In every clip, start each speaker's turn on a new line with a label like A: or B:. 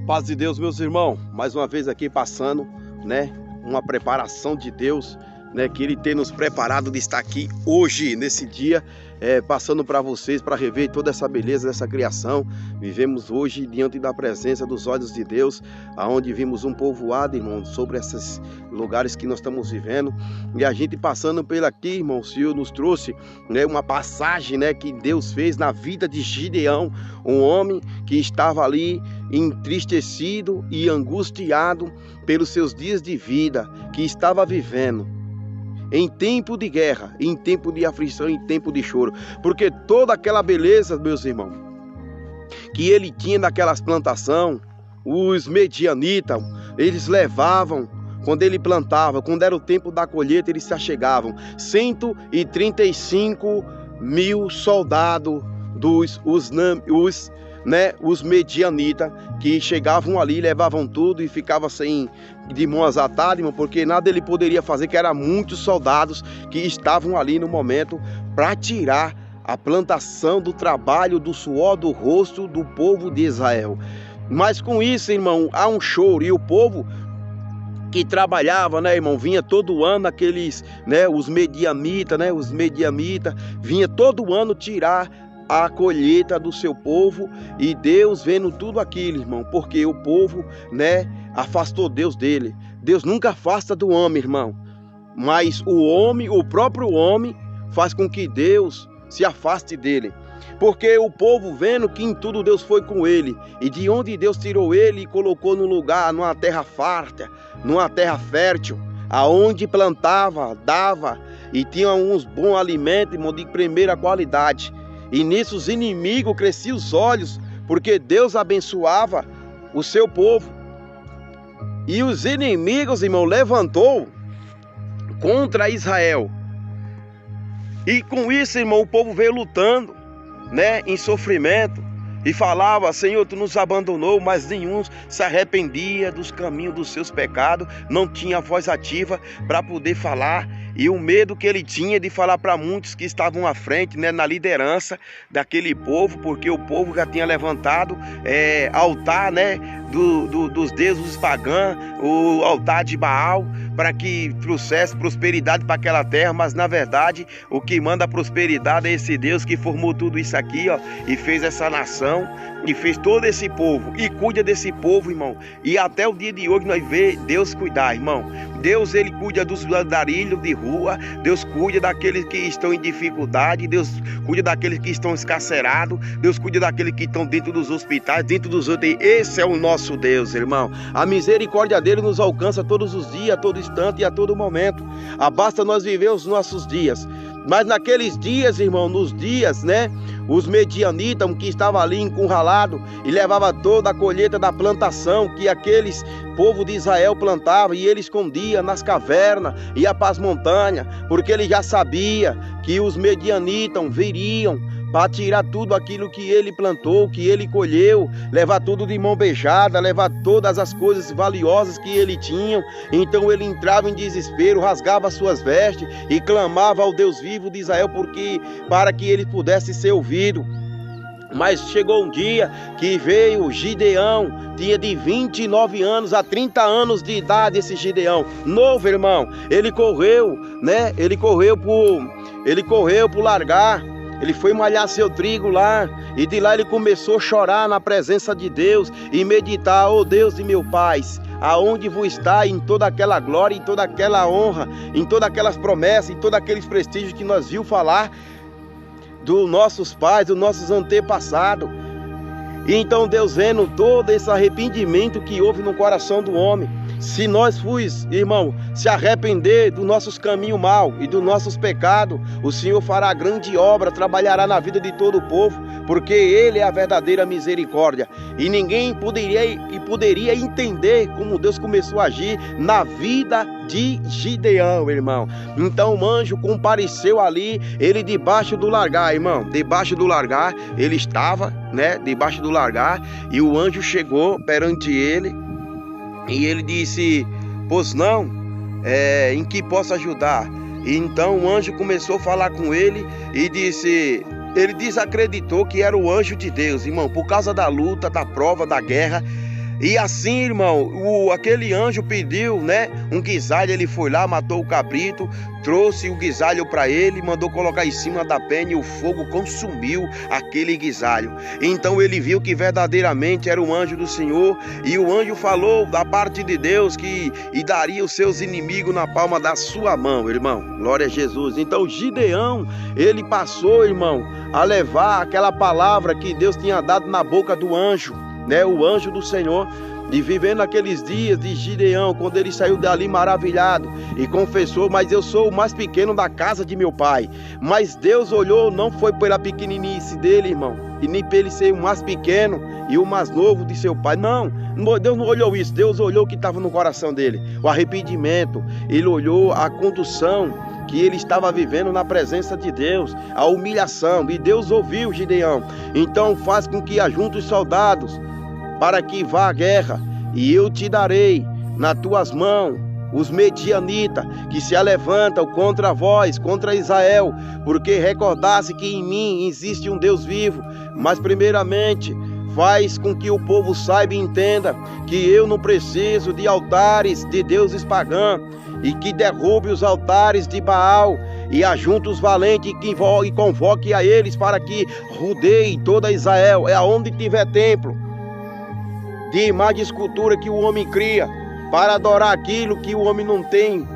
A: Paz de Deus, meus irmãos, mais uma vez aqui passando, né, uma preparação de Deus, né, que Ele tem nos preparado de estar aqui hoje, nesse dia, passando para vocês, para rever toda essa beleza dessa criação. Vivemos hoje diante da presença dos olhos de Deus, aonde vimos um povoado, irmão, sobre esses lugares que nós estamos vivendo, e a gente passando por aqui, irmão, o Senhor nos trouxe, né, uma passagem, né, que Deus fez na vida de Gideão, um homem que estava ali entristecido e angustiado pelos seus dias de vida, que estava vivendo em tempo de guerra, em tempo de aflição, em tempo de choro, porque toda aquela beleza, meus irmãos, que ele tinha naquelas plantações, os medianitas, eles levavam, quando ele plantava, quando era o tempo da colheita, eles se achegavam, 135 mil soldados os medianitas, que chegavam ali, levavam tudo e ficavam assim, de mãos atadas, irmão, porque nada ele poderia fazer, que eram muitos soldados que estavam ali no momento para tirar a plantação do trabalho, do suor, do rosto do povo de Israel. Mas com isso, irmão, há um choro, e o povo que trabalhava, né, irmão, vinha todo ano aqueles, né, os medianitas, vinha todo ano tirar a colheita do seu povo, e Deus vendo tudo aquilo, irmão, porque o povo, né, afastou Deus dele. Deus nunca afasta do homem, irmão, mas o próprio homem faz com que Deus se afaste dele, porque o povo vendo que em tudo Deus foi com ele, e de onde Deus tirou ele e colocou num lugar, numa terra farta, numa terra fértil, aonde plantava, dava, e tinha uns bons alimentos, irmão, de primeira qualidade. E nisso os inimigos cresciam os olhos, porque Deus abençoava o seu povo. E os inimigos, irmão, levantou contra Israel. E com isso, irmão, o povo veio lutando, né, em sofrimento. E falava: Senhor, Tu nos abandonou, mas nenhum se arrependia dos caminhos dos seus pecados. Não tinha voz ativa para poder falar. E o medo que ele tinha de falar para muitos que estavam à frente, né, na liderança daquele povo, porque o povo já tinha levantado altar, né, dos deuses pagãos, o altar de Baal, para que trouxesse prosperidade para aquela terra. Mas na verdade o que manda a prosperidade é esse Deus que formou tudo isso aqui, ó, e fez essa nação, e fez todo esse povo, e cuida desse povo, irmão. E até o dia de hoje nós vemos Deus cuidar, irmão. Deus, Ele cuida dos andarilhos de rua, Deus cuida daqueles que estão em dificuldade, Deus cuida daqueles que estão escarcerados, Deus cuida daqueles que estão dentro dos hospitais, dentro dos outros. Esse é o nosso Deus, irmão. A misericórdia dele nos alcança todos os dias, a todo instante e a todo momento. Basta nós viver os nossos dias. Mas naqueles dias, irmão, nos dias, né, os medianitas que estavam ali encurralados e levava toda a colheita da plantação que aqueles povo de Israel plantava, e ele escondia nas cavernas, ia para as montanhas, porque ele já sabia que os medianitas viriam para tirar tudo aquilo que ele plantou, que ele colheu, levar tudo de mão beijada, levar todas as coisas valiosas que ele tinha. Então ele entrava em desespero, rasgava suas vestes e clamava ao Deus vivo de Israel, para que ele pudesse ser ouvido. Mas chegou um dia que veio Gideão, tinha de 29 anos a 30 anos de idade esse Gideão, novo, irmão. Ele correu, né? Ele correu por largar. Ele foi malhar seu trigo lá, e de lá ele começou a chorar na presença de Deus e meditar: ó Deus de meu Pai, aonde vou estar em toda aquela glória, em toda aquela honra, em todas aquelas promessas, em todos aqueles prestígios que nós viu falar dos nossos pais, dos nossos antepassados. E então Deus, vendo todo esse arrependimento que houve no coração do homem, se nós irmão, se arrepender dos nossos caminhos maus e dos nossos pecados, o Senhor fará grande obra, trabalhará na vida de todo o povo, porque Ele é a verdadeira misericórdia. E ninguém poderia entender como Deus começou a agir na vida de Gideão, irmão. Então o anjo compareceu ali, ele debaixo do largar, irmão, debaixo do largar, ele estava, né, debaixo do largar, e o anjo chegou perante ele, e ele disse: pois não, em que posso ajudar? E então o anjo começou a falar com ele e disse: ele desacreditou que era o anjo de Deus, irmão, por causa da luta, da prova, da guerra. E assim, irmão, aquele anjo pediu, né, um guisalho. Ele foi lá, matou o cabrito, trouxe o guisalho para ele, mandou colocar em cima da penha e o fogo consumiu aquele guisalho. Então ele viu que verdadeiramente era um anjo do Senhor, e o anjo falou da parte de Deus que daria os seus inimigos na palma da sua mão, irmão. Glória a Jesus. Então Gideão, ele passou, irmão, a levar aquela palavra que Deus tinha dado na boca do anjo, né, o anjo do Senhor, e vivendo aqueles dias de Gideão, quando ele saiu dali maravilhado e confessou: mas eu sou o mais pequeno da casa de meu pai. Mas Deus olhou, não foi pela pequeninice dele, irmão, e nem pelo ele ser o mais pequeno e o mais novo de seu pai. Não, Deus não olhou isso. Deus olhou o que estava no coração dele, o arrependimento. Ele olhou a condução que ele estava vivendo na presença de Deus, a humilhação, e Deus ouviu Gideão. Então faz com que ajunte os soldados para que vá à guerra, e eu te darei nas tuas mãos os medianitas, que se levantam contra vós, contra Israel, porque recordasse que em mim existe um Deus vivo. Mas primeiramente faz com que o povo saiba e entenda que eu não preciso de altares de deuses pagãos, e que derrube os altares de Baal, e ajunte os valentes e convoque a eles para que rodeiem toda Israel. É aonde tiver templo de imagem de escultura que o homem cria para adorar aquilo que o homem não tem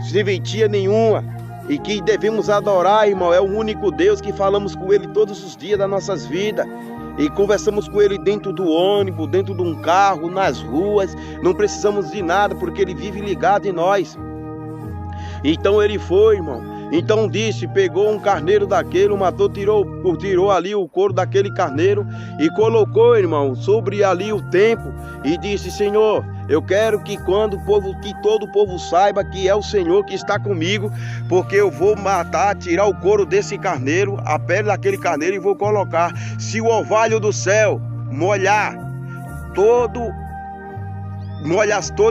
A: serventia nenhuma, e que devemos adorar, irmão, é o único Deus que falamos com ele todos os dias das nossas vidas, e conversamos com ele dentro do ônibus, dentro de um carro, nas ruas. Não precisamos de nada, porque ele vive ligado em nós. Então ele foi, irmão. Então disse, pegou um carneiro daquele, matou, tirou ali o couro daquele carneiro e colocou, irmão, sobre ali o templo, e disse: Senhor, eu quero que todo o povo saiba que é o Senhor que está comigo, porque eu vou matar, tirar o couro desse carneiro, a pele daquele carneiro, e vou colocar. Se o orvalho do céu molhar todo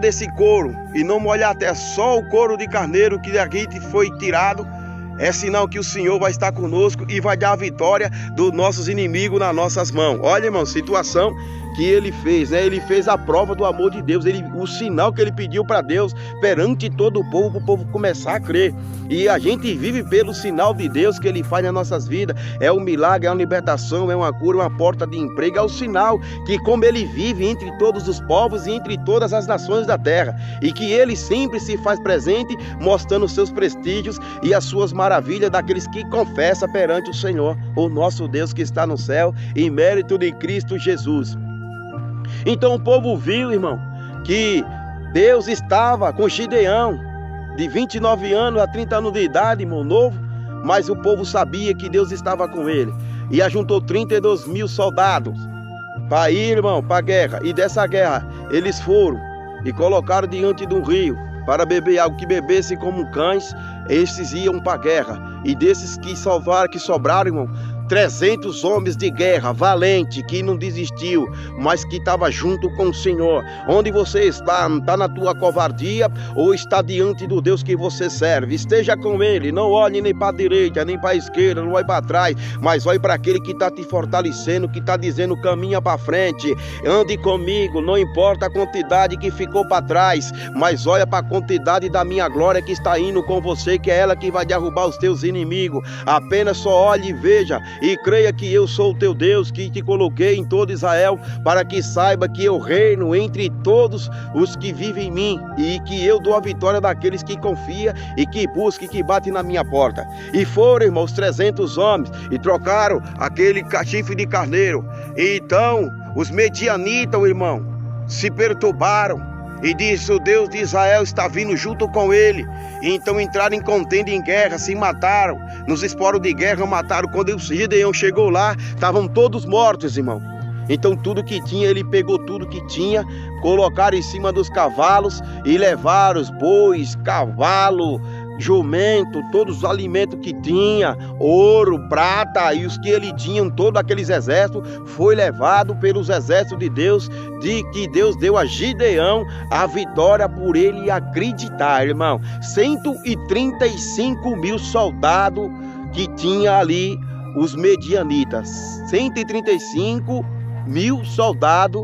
A: esse couro, e não molhar até só o couro de carneiro que daqui foi tirado, é sinal que o Senhor vai estar conosco e vai dar a vitória dos nossos inimigos nas nossas mãos. Olha, irmão, situação que ele fez, né? Ele fez a prova do amor de Deus, o sinal que ele pediu para Deus perante todo o povo, para o povo começar a crer. E a gente vive pelo sinal de Deus que ele faz nas nossas vidas. É um milagre, é uma libertação, é uma cura, uma porta de emprego. É o sinal que, como ele vive entre todos os povos e entre todas as nações da terra, e que ele sempre se faz presente, mostrando os seus prestígios e as suas maravilhas daqueles que confessam perante o Senhor, o nosso Deus que está no céu, em mérito de Cristo Jesus. Então o povo viu, irmão, que Deus estava com Gideão, de 29 anos a 30 anos de idade, irmão, novo, mas o povo sabia que Deus estava com ele, e ajuntou 32 mil soldados para ir, irmão, para a guerra. E dessa guerra eles foram e colocaram diante de um rio para beber algo, que bebesse como cães. Esses iam para a guerra, e desses que sobraram, irmão, 300 homens de guerra, valente, que não desistiu, mas que estava junto com o Senhor. Onde você está na tua covardia, ou está diante do Deus que você serve? Esteja com ele, não olhe nem para a direita, nem para a esquerda, não olhe para trás, mas olhe para aquele que está te fortalecendo, que está dizendo: caminha para frente, ande comigo, não importa a quantidade que ficou para trás, mas olha para a quantidade da minha glória que está indo com você, que é ela que vai derrubar os teus inimigos. Apenas só olhe e veja, e creia que eu sou o teu Deus, que te coloquei em todo Israel, para que saiba que eu reino entre todos os que vivem em mim, e que eu dou a vitória daqueles que confiam e que buscam e que batem na minha porta. E foram, irmãos, 300 homens, e trocaram aquele chifre de carneiro. E então os medianitas, irmão, se perturbaram e disse: o Deus de Israel está vindo junto com ele. E então entraram em contenda, em guerra, se mataram. Nos esporos de guerra mataram. Quando o Gideão chegou lá, estavam todos mortos, irmão. Então tudo que tinha, ele pegou tudo que tinha, colocaram em cima dos cavalos e levaram os bois, cavalo, jumento, todos os alimentos que tinha, ouro, prata, e os que ele tinha, todos aqueles exércitos, foi levado pelos exércitos de Deus, de que Deus deu a Gideão a vitória por ele acreditar, irmão. 135 mil soldados que tinha ali os medianitas, 135 mil soldados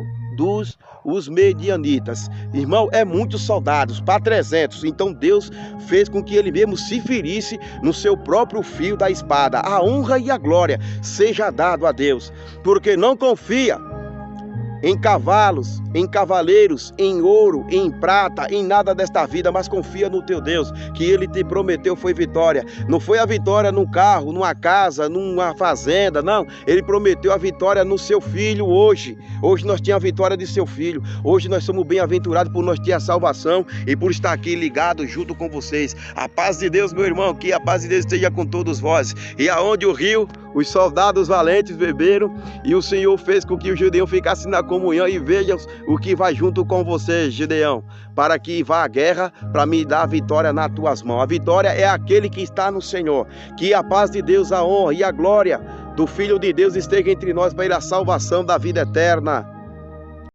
A: os medianitas. Irmão, é muitos soldados, para 300. Então Deus fez com que ele mesmo se ferisse no seu próprio fio da espada. A honra e a glória seja dado a Deus, porque não confia em cavalos, em cavaleiros, em ouro, em prata, em nada desta vida, mas confia no teu Deus, que ele te prometeu foi vitória. Não foi a vitória num carro, numa casa, numa fazenda, não. Ele prometeu a vitória no seu filho hoje. Hoje nós temos a vitória de seu filho. Hoje nós somos bem-aventurados por nós ter a salvação e por estar aqui ligado junto com vocês. A paz de Deus, meu irmão, que a paz de Deus esteja com todos vós. E aonde o rio, os soldados valentes beberam, e o Senhor fez com que o Gideão ficasse na comunhão. E veja o que vai junto com você, Gideão, para que vá à guerra, para me dar a vitória nas tuas mãos. A vitória é aquele que está no Senhor. Que a paz de Deus, a honra e a glória do Filho de Deus esteja entre nós para ir à salvação da vida eterna.